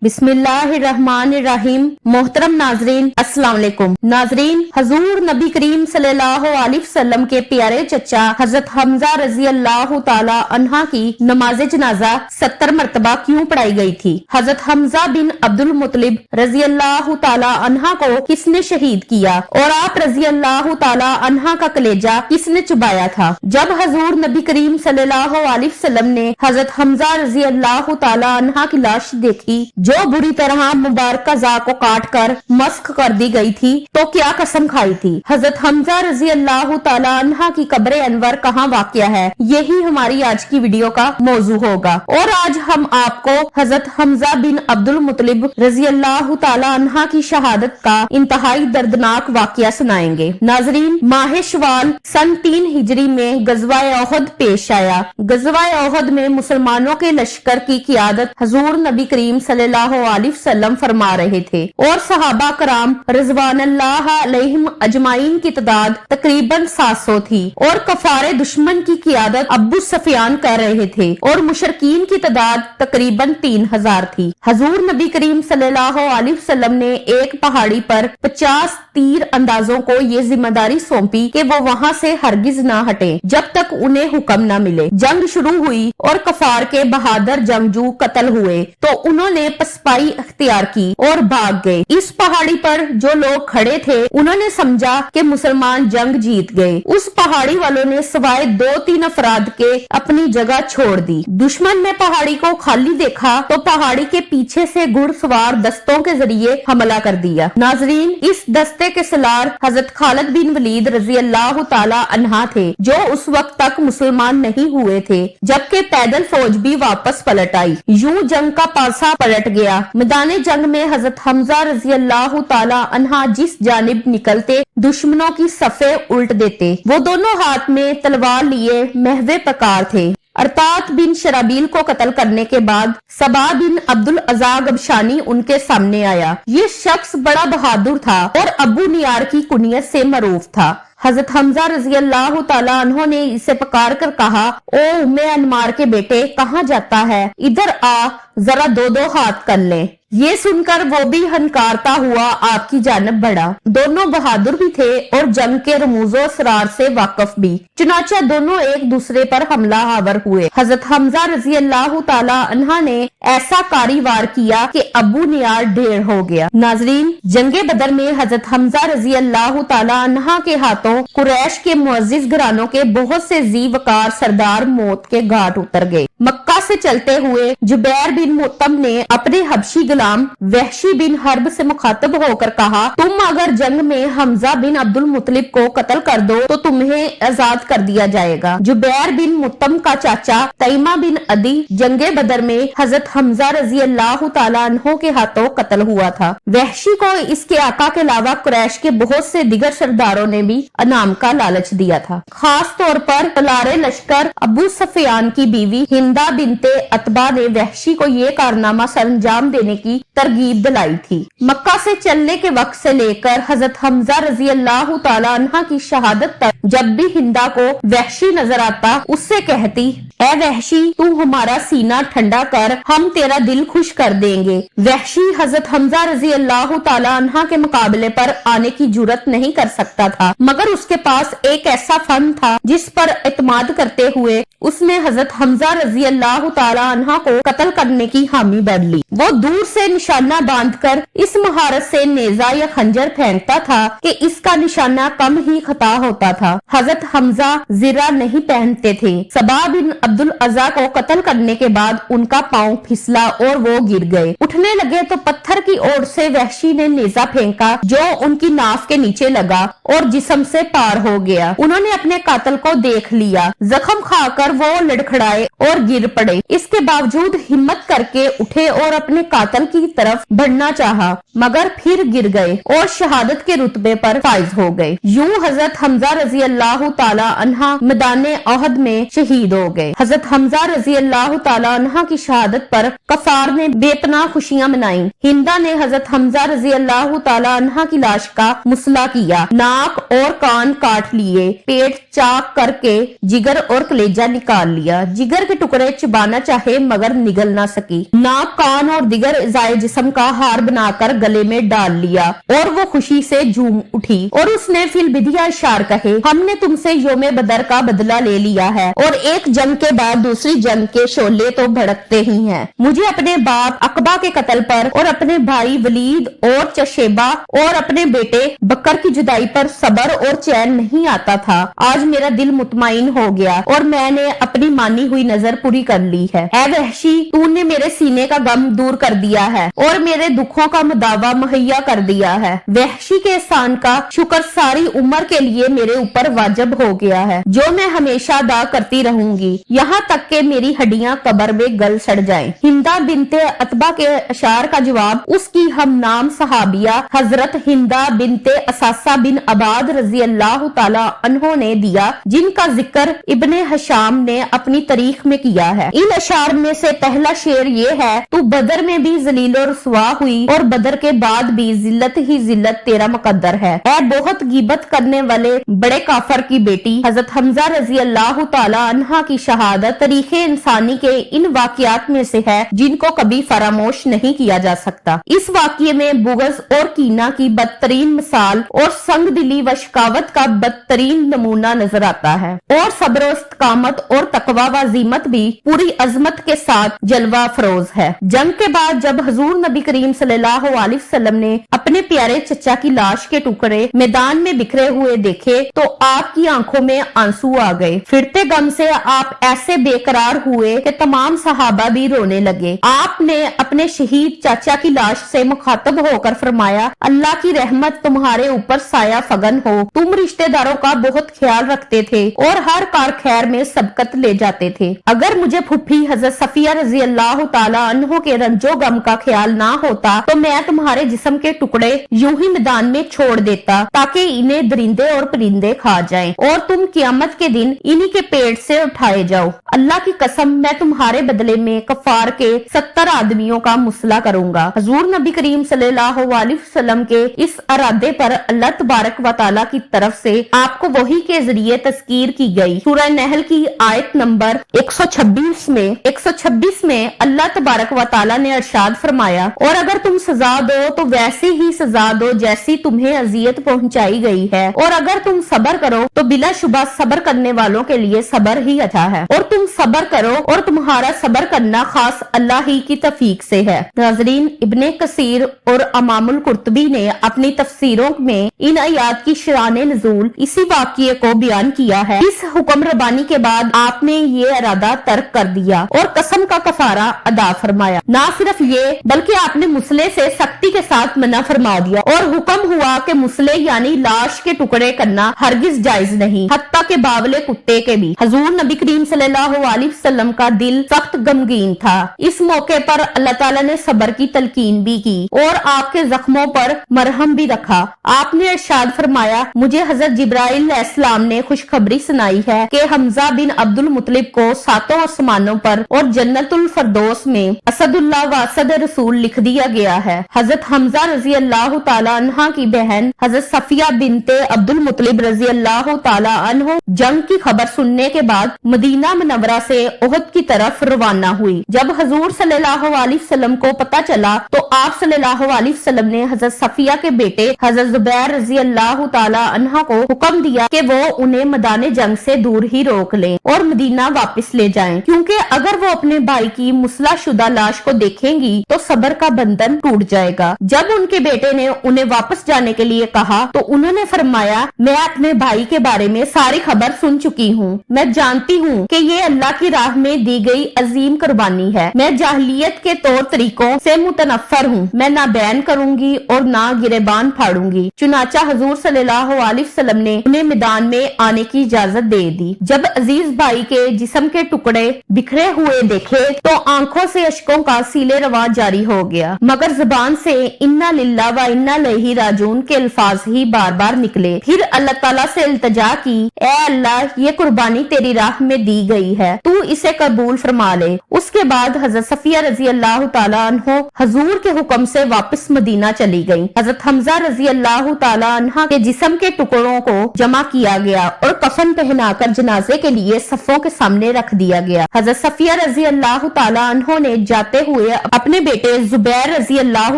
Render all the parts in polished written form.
बिस्मिल्लाहिर्रहमानिर्रहीम। मोहतरम नाजरीन, अस्सलाम वालेकुम। नाजरीन, हजूर नबी करीम सल्लल्लाहु अलैहि वसल्लम के प्यारे चचा हजरत हमजा रजी अल्लाह ताला अन्हा की नमाज जनाजा 70 मरतबा क्यों पढ़ाई गई थी? हजरत हमजा बिन अब्दुल मुत्तलिब रजी अल्लाह ताला अन्हा को किसने शहीद किया और आप रजी अल्लाह ताला अन्हा का कलेजा किसने चुबाया था? जब हजूर नबी करीम सल्लल्लाहु अलैहि वसल्लम ने हजरत हमजा रजी अल्लाह ताला अन्हा की लाश देखी जो बुरी तरह मुबारक जा को काट कर मस्क कर दी गई थी, तो क्या कसम खाई थी? हजरत हमजा रजी अल्लाह ताला अन्हा की कब्र अनवर कहाँ वाक़या है? यही हमारी आज की वीडियो का मौजू होगा और आज हम आपको हजरत हमजा बिन अब्दुल मुत्तलिब रजी अल्लाह ताला अन्हा की शहादत का इंतहाई दर्दनाक वाक़या सुनाएंगे। नाजरीन, माह शवाल सन 3 हिजरी में गज़वा-ए ओहद पेश आया। गज़वा-ए ओहद में मुसलमानों के लश्कर की क़ियादत हजूर नबी करीम सल्लल्लाहु अलैहि वसल्लम फरमा रहे थे और सहाबा कराम रिज़वानुल्लाह अलैहिम अजमाइन की तादाद तकरीबन 700 थी और कफारे दुश्मन की क़ियादत अबू सुफियान कर रहे थे और मुशरकीन की तादाद तकरीबन 3000 थी। हजूर नबी करीम सल्लल्लाहु अलैहि वसल्लम ने एक पहाड़ी पर 50 तीर अंदाजों को ये जिम्मेदारी सौंपी कि वो वहाँ से हरगिज न हटे जब तक उन्हें हुक्म न मिले। जंग शुरू हुई और कफार के बहादुर जंगजू कत्ल हुए तो उन्होंने पसपाई इख्तियार की और भाग गए। इस पहाड़ी पर जो लोग खड़े थे उन्होंने समझा कि मुसलमान जंग जीत गए। उस पहाड़ी वालों ने सवाए 2-3 अफराद के अपनी जगह छोड़ दी। दुश्मन ने पहाड़ी को खाली देखा तो पहाड़ी के पीछे से घुड़सवार दस्तों के जरिए हमला कर दिया। नाजरीन, इस दस्ते के सलार हजरत खालिद बिन वलीद रजी अल्लाह ताला अन्हा थे जो उस वक्त तक मुसलमान नहीं हुए थे, जबकि पैदल फौज भी वापस पलट आई। यूं जंग का पासा पलट गया। मैदान जंग में हजरत हमजा रजी अल्लाह ताला अन्हा जिस जानिब निकलते दुश्मनों की सफे उल्ट देते। वो दोनों हाथ में तलवार लिए महवे प्रकार थे। अरतात बिन शराबील को कत्ल करने के बाद सबा बिन अब्दुल अज़ा गबशानी उनके सामने आया। ये शख्स बड़ा बहादुर था और अबू नियार की कुनियत से मरूफ था। हजरत हमजा रजी अल्लाह ताला अन्हो ने इसे पुकार कर कहा, ओ उम्मे अनमार के बेटे, कहाँ जाता है? इधर आ, जरा 2-2 हाथ कर ले। ये सुनकर वो भी हनकारता हुआ आपकी जानब बढ़ा। दोनों बहादुर भी थे और जंग के रमूजो असरार से वाकिफ भी। चुनाचा दोनों एक दूसरे पर हमला आवर हुए। हजरत हमजा रजी अल्लाह ताला अन्हा ने ऐसा कारी वार किया कि अबू नियार ढेर हो गया। नाजरीन, जंगे बदर में हजरत हमजा रजी अल्लाह ताला अन्हा के हाथों कुरैश के मुअज्जिज घरानों के बहुत से जी वकार सरदार मौत के घाट उतर गए। मक्का से चलते हुए जुबैर बिन मुत्तम ने अपने हबशी गुलाम वहशी बिन हर्ब से मुखातब होकर कहा, तुम अगर जंग में हमजा बिन अब्दुल मुत्तलिब को कत्ल कर दो तो तुम्हें आजाद कर दिया जाएगा। जुबैर बिन मुत्तम का चाचा तैमा बिन अदी जंगे बदर में हजरत हमजा रजी अल्लाह ताला अन्हो के हाथों कत्ल हुआ था। वहशी को इसके आका के अलावा कुरैश के बहुत से दिगर सरदारों ने भी अनाम का लालच दिया था। खास तौर पर तलारे लश्कर अबू सुफियान की बीवी हिंदा बिनते अतबा ने वहशी को ये कारनामा सरंजाम देने की तरगीब दिलाई थी। मक्का से चलने के वक्त से लेकर हजरत हमजा रजी अल्लाह ताला अन्हा की शहादत तक जब भी हिंदा को वहशी नजर आता उससे कहती, ऐ वहशी, तू हमारा सीना ठंडा कर, हम तेरा दिल खुश कर देंगे। वहशी हजरत हमजा रजी अल्लाह ताला अन्हा के मुकाबले पर आने की जुर्रत नहीं कर सकता था, मगर उसके पास एक ऐसा फन था जिस पर इत्माद करते हुए उसने हजरत हमजा रजी अल्लाह ताला अन्हा को कत्ल करने की हामी भर ली। वो दूर से निशाना बांधकर इस महारत से नेजा या खंजर फेंकता था कि इसका निशाना कम ही खता होता था। हजरत हमजा जिरा नहीं पहनते थे। सबा बिन अब्दुल अज़ा को कत्ल करने के बाद उनका पांव फिसला और वो गिर गए। उठने लगे तो पत्थर की ओर से वहशी ने नेजा फेंका जो उनकी नाफ के नीचे लगा और जिस्म से पार हो गया। उन्होंने अपने कातिल को देख लिया। जख्म खाकर वो लड़खड़ाए और गिर पड़े। इसके बावजूद हिम्मत करके उठे और अपने कातिल की तरफ बढ़ना चाहा, मगर फिर गिर गए और शहादत के रुतबे पर फाइज हो गए। यूं हजरत हमजा रजी अल्लाह ताला अन्हा मैदान ओहद में शहीद हो गए। हजरत हमजा रजी अल्लाह ताला अन्हा की शहादत पर कफार ने बेपनाह खुशियां मनाई। हिंदा ने हजरत हमजा रजी अल्लाह ताला अन्हा की लाश का मुसला किया, नाक और कान काट लिए, पेट चाक करके जिगर और कलेजा निकाल लिया। जिगर के टुकड़े चबाना चाहे मगर निगल ना सकी। नाक, कान और दिगर सजाए जिस्म का हार बनाकर गले में डाल लिया और वो खुशी से झूम उठी और उसने फिलबिदिया इशार कहे, हमने तुमसे योमे बदर का बदला ले लिया है और एक जंग के बाद दूसरी जंग के शोले तो भड़कते ही हैं। मुझे अपने बाप अकबा के कत्ल पर और अपने भाई वलीद और चशेबा और अपने बेटे बकर की जुदाई पर सब्र और चैन नहीं आता था। आज मेरा दिल मुतमईन हो गया और मैंने अपनी मानी हुई नजर पूरी कर ली है। ऐ वहशी, तूने मेरे सीने का गम दूर कर दिया है और मेरे दुखों का मुदावा मुहैया कर दिया है। वहशी के एहसान का शुक्र सारी उम्र के लिए मेरे ऊपर वाजिब हो गया है, जो मैं हमेशा अदा करती रहूंगी, यहाँ तक के मेरी हड्डियां कब्र में गल सड़ जाएं। हिंदा बिनते अतबा के अशार का जवाब उसकी हम नाम सहाबिया हजरत हिंदा बिनते असासा बिन अबाद रजी अल्लाह ताला अन्हो ने दिया, जिनका जिक्र इब्ने हशाम ने अपनी तारीख में किया है। इन अशार में से पहला शेर ये है, तू बदर में भी जलील और रुसवा हुई और बदर के बाद भी जिल्लत ही जिल्लत तेरा मुकद्दर है। ऐ बहुत गीबत करने वाले बड़े काफर की बेटी, हजरत हमजा रजी अल्लाह ताला अन्हा की शहादत तारीखे इंसानी के इन वाकयात में से है जिनको कभी फरामोश नहीं किया जा सकता। इस वाकये में बुग़्ज़ और कीना की बदतरीन मिसाल और संग दिली व शकावत का बदतरीन नमूना नजर आता है और सब्र और इस्तकामत और तकवा व अज़ीमत भी पूरी अजमत के साथ जलवा फरोज है। जंग के बाद जब हुजूर नबी करीम सल्लल्लाहु अलैहि वसल्लम ने अपने प्यारे चचा की लाश के टुकड़े मैदान में बिखरे हुए देखे तो आपकी आंखों में आंसू आ गए। फिरते गम से आप ऐसे बेकरार हुए कि तमाम सहाबा भी रोने लगे। आपने अपने शहीद चाचा की लाश से मुखातब होकर फरमाया, अल्लाह की रहमत तुम्हारे ऊपर साया फगन हो। तुम रिश्तेदारों का बहुत ख्याल रखते थे और हर कार खैर में सबकत ले जाते थे। अगर मुझे फुफ्फी हजरत सफिया रजी अल्लाह ताला अन्हो के रंजो गम का ख्याल ना होता तो मैं तुम्हारे जिस्म के टुकड़े यूं ही मैदान में छोड़ देता ताकि इन्हें दरिंदे और परिंदे खा जाएं और तुम कियामत के दिन इन्हीं के पेट से उठाए जाओ। अल्लाह की कसम, मैं तुम्हारे बदले में कफार के 70 आदमियों का मुसला करूंगा। हुजूर नबी करीम सल्लल्लाहु अलैहि वसल्लम के इस इरादे पर अल्लाह तबारक व तआला की तरफ से आपको वही के जरिए तज़कीर की गई। सूरह नहल की आयत नंबर 126 में अल्लाह तबारक व तआला ने इरशाद फरमाया, और अगर तुम सजा दो तो वैसी ही सजा दो जैसी तुम्हें अजियत पहुंचाई गई है, और अगर तुम सब्र करो तो बिलाशुबा सब्र करने वालों के लिए सब्र ही अच्छा है। और तुम सब्र करो और तुम्हारा सब्र करना खास अल्लाह ही की तौफीक से है। नाज़रीन, इब्ने कसीर और इमामुल कुर्तुबी ने अपनी तफसीरों में इन आयात की शराने नज़ूल इसी वाक़ये को बयान किया है। इस हुक्म रबानी के बाद आपने ये इरादा तर्क कर दिया और कसम का कफारा अदा फरमाया। ना सिर्फ ये बल्कि आपने मुसले से सख्ती के साथ मना फरमा दिया और हुक्म हुआ कि मुसले यानी लाश के टुकड़े करना हरगिज जायज नहीं, हत्ता के बावले कुत्ते के भी। हुजूर नबी करीम सल्लल्लाहु अलैहि वसल्लम का दिल सख्त गमगीन था। इस मौके पर अल्लाह ताला ने सब्र की तलकीन भी की और आपके जख्मों पर मरहम भी रखा। आपने इरशाद फरमाया, मुझे हजरत जिब्राइल अलैहिस्सलाम ने खुशखबरी सुनाई है कि हमजा बिन अब्दुल मुत्तलिब को सातों आसमानों पर और जन्नतुल फरदौस में असदुल्लाह व असद रसूल लिख दिया गया है। हजरत हमजा रजी अल्लाह ताला अन्हा की बहन हजरत सफिया बिनते अब्दुल मुत्तलिब रजी अल्लाह ताला अन्हो जंग की खबर सुनने के बाद मदीना मुनव्वरा से उहद की तरफ रवाना हुई। जब हुजूर सल्लल्लाहु अलैहि वसल्लम को पता चला तो आप सल्लल्लाहु अलैहि वसल्लम ने हजरत सफिया के बेटे हजरत जुबैर रजी अल्लाह ताला अन्हा को हुक्म दिया कि वो उन्हें मैदान जंग से दूर ही रोक लें और मदीना वापस ले जाएं, क्योंकि अगर वो अपने भाई की मुसला शुदा लाश को देखेंगी तो सब्र का बंधन टूट जाएगा। जब उनके बेटे ने उन्हें वापस जाने के लिए कहा तो उन्होंने फरमाया, मैं अपने भाई के बारे में सारी खबर सुन चुकी हूँ। मैं जानती हूँ कि ये अल्लाह की राह में दी गई अजीम कुर्बानी है। मैं जाहिलियत के तौर तरीकों से मुतनफ्फर हूँ। मैं ना बैन करूंगी और ना गिरेबान फाड़ूंगी। चुनाचा हुजूर सल्लल्लाहु अलैहि वसल्लम ने उन्हें मैदान में आने की इजाजत दे दी। जब अजीज भाई के जिस्म के टुकड़े बिखरे हुए देखे तो आंखों से अश्कों का सीले रवा जारी हो गया, मगर जुबान से इन्ना लिल्लाह व इन्ना इलैहि राजिऊन के अल्फाज ही बार बार निकले। फिर अल्लाह ताला से इल्तिजा की, ए अल्लाह, ये कुर्बानी तेरी राह में दी गई है, तू इसे कबूल फरमा ले। उसके बाद हजरत सफिया रजी अल्लाह ताला अन्हो हुजूर के हुक्म से वापस मदीना चली गयी। हजरत हमजा रजी अल्लाह ताला अन्हा के जिस्म के टुकड़ों को जमा किया गया और कफन पहनाकर जनाजे के लिए सफों के सामने रख दिया गया। हजरत सफिया रजी अल्लाह ताला अन्हो ने जाते हुए अपने अपने बेटे जुबैर रजी अल्लाह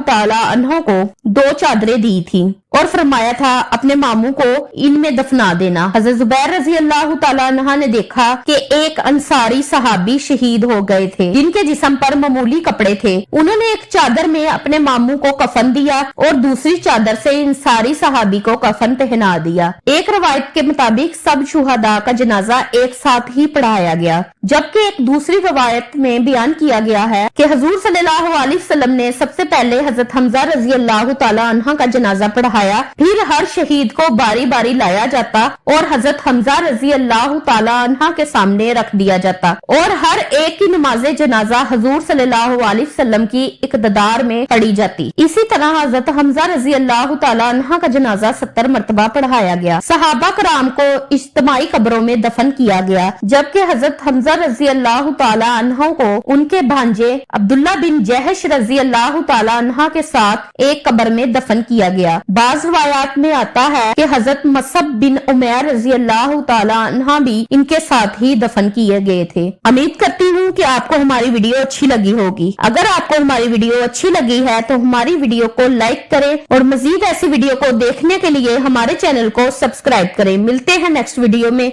ताला अन्हो को 2 चादरें दी थी और फरमाया था अपने मामू को इनमें दफना देना। हजरत जुबैर रजी अल्लाह ताला अन्हा ने देखा कि एक अंसारी सहाबी शहीद हो गए थे जिनके जिस्म पर मामूली कपड़े थे। उन्होंने एक चादर में अपने मामू को कफन दिया और दूसरी चादर से अंसारी सहाबी को कफन पहना दिया। एक रवायत के मुताबिक सब शुहदा का जनाजा एक साथ ही पढ़ाया गया, जबकि एक दूसरी रवायत में बयान किया गया है कि हुजूर सल्लल्लाहु अलैहि वसल्लम ने सबसे पहले हजरत हमजा रजी अल्लाह ताला अन्हा का जनाजा पढ़ाया, फिर हर शहीद को बारी बारी लाया जाता और हजरत हमजा रजी अल्लाह ताला अन्हा के सामने रख दिया जाता और हर एक की नमाज जनाजा हुजूर सल्लल्लाहु अलैहि वसल्लम की इक़्तिदार में पढ़ी जाती। इसी तरह हजरत हमजा रजी अल्लाह ताला अन्हा का जनाजा 70 मरतबा पढ़ाया गया। सहाबा कराम को इज्तिमाई कब्रों में दफन किया गया, जबकि हजरत हमजा रजी अल्लाह ताला अन्हा को उनके भांजे अब्दुल्ला बिन जहश रजी अल्लाह ताला अन्हा के साथ एक कब्र में दफन किया गया। बाज़ रिवायात में आता है कि हजरत मसअब बिन उमैर रजी अल्लाह ताला अन्हा भी इनके साथ ही दफन किए गए थे। उम्मीद करती हूँ कि आपको हमारी वीडियो अच्छी लगी होगी। अगर आपको हमारी वीडियो अच्छी लगी है तो हमारी वीडियो को लाइक करें और मजीद ऐसी वीडियो को देखने के लिए हमारे चैनल को सब्सक्राइब करें। मिलते हैं नेक्स्ट वीडियो में।